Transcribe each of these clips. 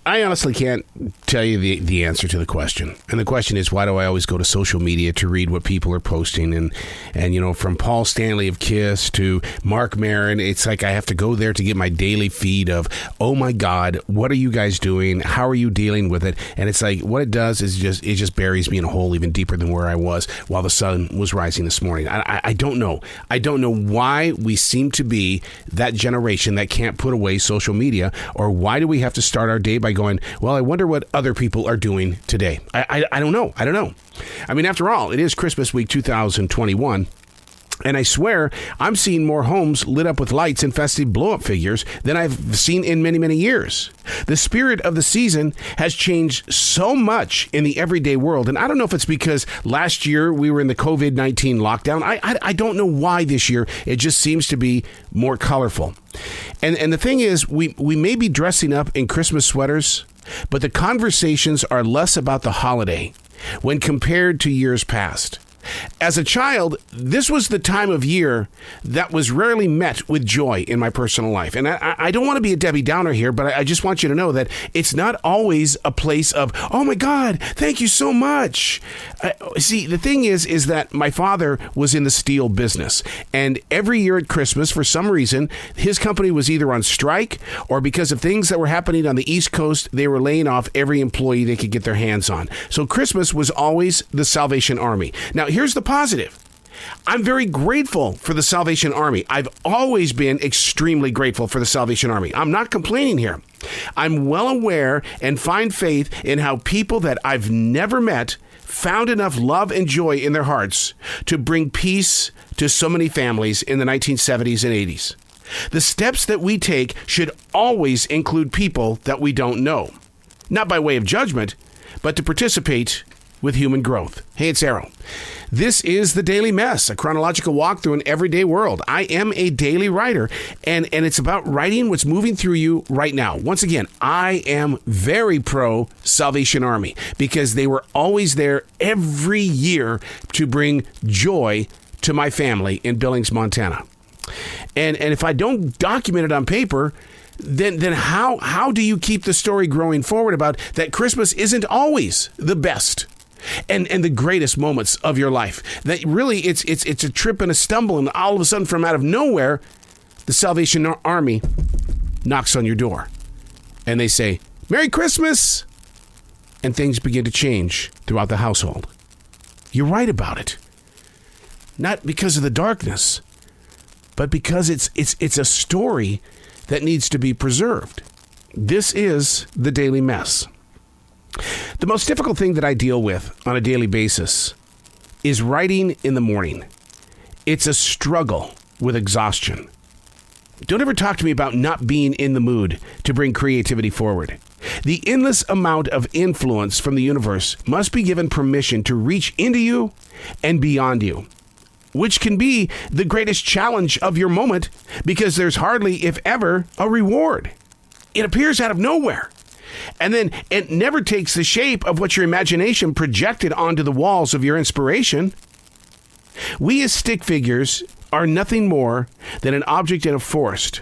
I honestly can't tell you the answer to the question. And the question is, why do I always go to social media to read what people are posting? And you know, from Paul Stanley of KISS to Mark Maron, it's like I have to go there to get my daily feed of, oh my God, what are you guys doing? How are you dealing with it? And it's like, what it does is it just buries me in a hole even deeper than where I was while the sun was rising this morning. I don't know. I don't know why we seem to be that generation that can't put away social media, or why do we have to start our day by going, well, I wonder what other people are doing today. I don't know. I don't know. I mean, after all, it is Christmas week 2021. And I swear, I'm seeing more homes lit up with lights and festive blow-up figures than I've seen in many, many years. The spirit of the season has changed so much in the everyday world. And I don't know if it's because last year we were in the COVID-19 lockdown. I don't know why this year it just seems to be more colorful. And the thing is, we may be dressing up in Christmas sweaters, but the conversations are less about the holiday when compared to years past. As a child, this was the time of year that was rarely met with joy in my personal life. And I don't want to be a Debbie Downer here, but I just want you to know that it's not always a place of, oh my God, thank you so much. See, the thing is that my father was in the steel business. And every year at Christmas, for some reason, his company was either on strike or because of things that were happening on the East Coast, they were laying off every employee they could get their hands on. So Christmas was always the Salvation Army. Now, here's the positive. I'm very grateful for the Salvation Army. I've always been extremely grateful for the Salvation Army. I'm not complaining here. I'm well aware and find faith in how people that I've never met found enough love and joy in their hearts to bring peace to so many families in the 1970s and 80s. The steps that we take should always include people that we don't know, not by way of judgment, but to participate with human growth. Hey, it's Arrow. This is The Daily Mess, a chronological walk through an everyday world. I am a daily writer, and it's about writing what's moving through you right now. Once again, I am very pro Salvation Army because they were always there every year to bring joy to my family in Billings, Montana. And if I don't document it on paper, then how do you keep the story growing forward about that Christmas isn't always the best and the greatest moments of your life? That really it's a trip and a stumble, and all of a sudden from out of nowhere, the Salvation Army knocks on your door and they say, "Merry Christmas!" And things begin to change throughout the household. You're right about it. Not because of the darkness, but because it's a story that needs to be preserved. This is The Daily Mess. The most difficult thing that I deal with on a daily basis is writing in the morning. It's a struggle with exhaustion. Don't ever talk to me about not being in the mood to bring creativity forward. The endless amount of influence from the universe must be given permission to reach into you and beyond you, which can be the greatest challenge of your moment because there's hardly, if ever, a reward. It appears out of nowhere. And then it never takes the shape of what your imagination projected onto the walls of your inspiration. We as stick figures are nothing more than an object in a forest,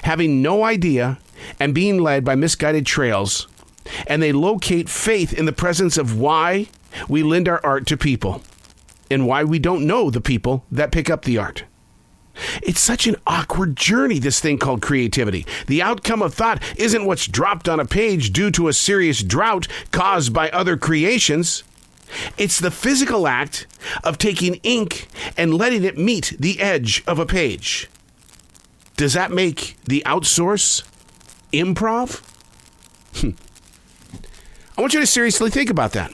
having no idea and being led by misguided trails, and they locate faith in the presence of why we lend our art to people and why we don't know the people that pick up the art. It's such an awkward journey, this thing called creativity. The outcome of thought isn't what's dropped on a page due to a serious drought caused by other creations. It's the physical act of taking ink and letting it meet the edge of a page. Does that make the outsource improv? I want you to seriously think about that.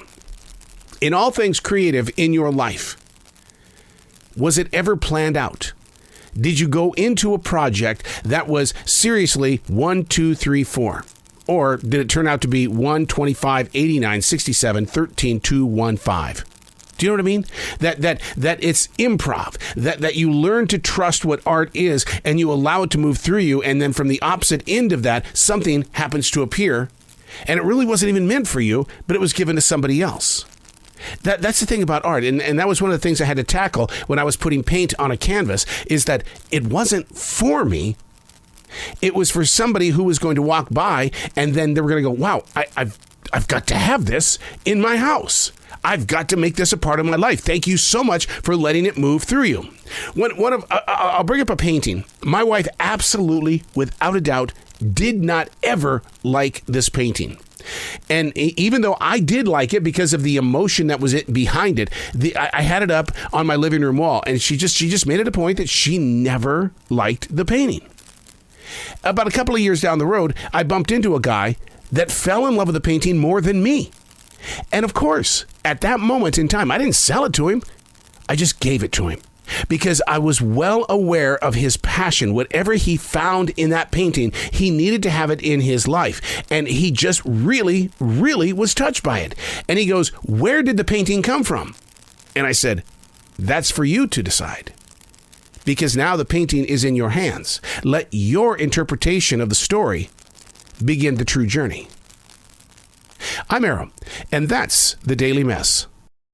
In all things creative in your life, was it ever planned out? Did you go into a project that was seriously 1, 2, 3, 4? Or did it turn out to be 1, 25, 89, 67, 13, 2, 1, 5? Do you know what I mean? That it's improv, that you learn to trust what art is and you allow it to move through you. And then from the opposite end of that, something happens to appear. And it really wasn't even meant for you, but it was given to somebody else. That's the thing about art, and that was one of the things I had to tackle when I was putting paint on a canvas, is that it wasn't for me, It was for somebody who was going to walk by and then they were going to go, wow, I've got to have this in my house. I've got to make this a part of my life. Thank you so much for letting it move through you. I'll bring up a painting. My wife absolutely, without a doubt, did not ever like this painting. And even though I did like it because of the emotion that was behind it, I had it up on my living room wall, and she just made it a point that she never liked the painting. About a couple of years down the road, I bumped into a guy that fell in love with the painting more than me. And of course, at that moment in time, I didn't sell it to him. I just gave it to him because I was well aware of his passion. Whatever he found in that painting, he needed to have it in his life. And he just really, really was touched by it. And he goes, where did the painting come from? And I said, that's for you to decide. Because now the painting is in your hands. Let your interpretation of the story begin the true journey. I'm Arrow, and that's the Daily Mess.